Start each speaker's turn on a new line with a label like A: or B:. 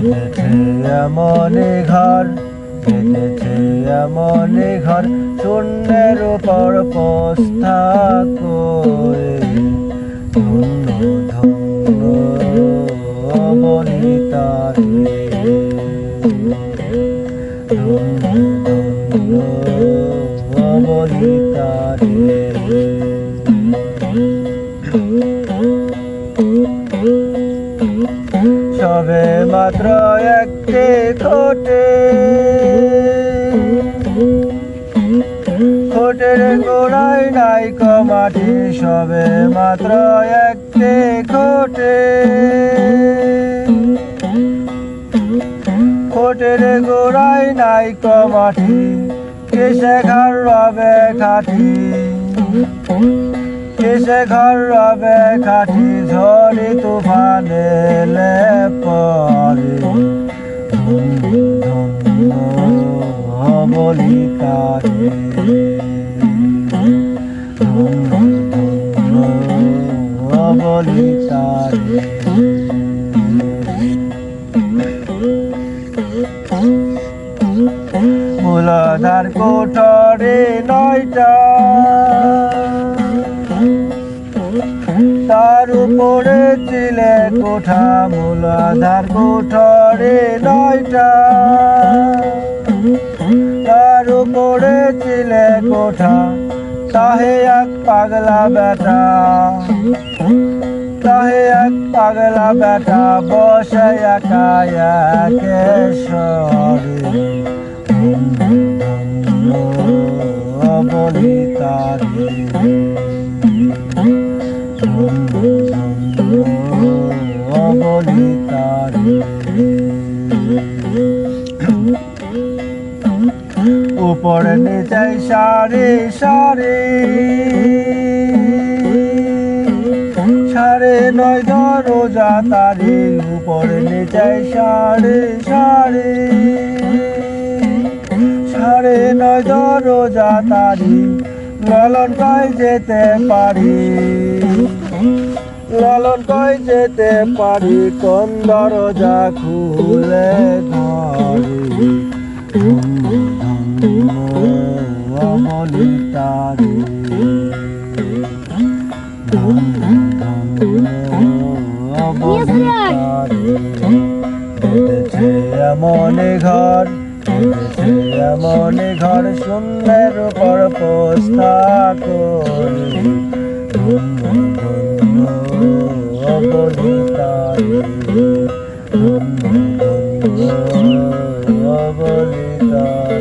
A: বেঁধেছে এমনই ঘর, বেঁধেছে এমনই ঘর, শূন্যের উপর পোস্তা করে। ধন্য ধন্য বলি তারে, ধন্য ধন্য বলি তারে। সবে মাত্র একটি খোটে, খোটের গোড়ায় নাই কমাটি। সবে মাত্র একটি খোটে, খোটের গোড়ায় নাই কমাটি। কিসে ঘর রবে খাটি, কিসে ঘর রবে খাটি, ঝড়ি তুফান এলে পরে। ধন্য ধন্য বলি তারে, ধন্য ধন্য বলি তারে। মূলাধার কোঠরে 9টা, তার উপরে চিলে কোঠা। মূলাধার কোঠরে 9টা, তার উপরে চিলে কোঠা। তাহে এক পাগলা বেটা, তাহে এক পাগলা বেটা, বসে একা একেশ্বরে। ধন্য বলি তারে, ধন্য বলি তারে। উপরে নিচে সারি সারি, 9.5 রোজা তারি। উপরে নিচে সারি সারি, 9.5 রোজা তারি। লালন কই যেতে পারি, লালন কই যেতে পারি, কোন দরজা খুলে ধরে। ধন্য ধন্য বলি তারে, ধন্য ধন্য বলি তারে। বেঁধেছে এমনই ঘর, বেঁধেছে এমনই ঘর, শূন্যের উপর পোস্তা করে। ধন্য ধন্য বলি তারে, ধন্য ধন্য বলি তারে।